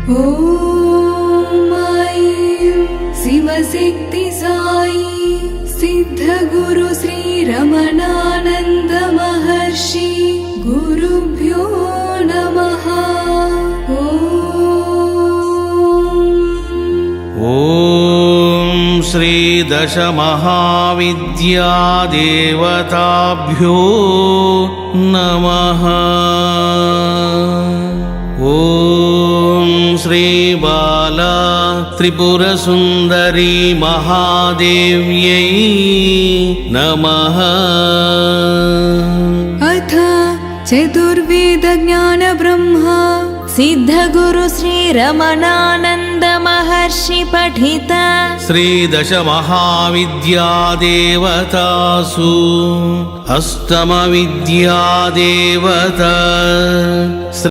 ॐ ऐं शिवशक्ति साई सिद्धगुरु श्री रमणानंद महर्षि गुरुभ्यो नमः। ॐ श्री दशमहाविद्यादेवताभ्यो नमः। ॐ श्री बाला त्रिपुरसुन्दरी महादेव्यै नमः। अथ चतुर्वेद ज्ञान ब्रह्म सिद्धगुरु श्री रमणानंद महर्षि पठित श्री दशमहाविद्यादेवतासु अष्टमविद्यादेवता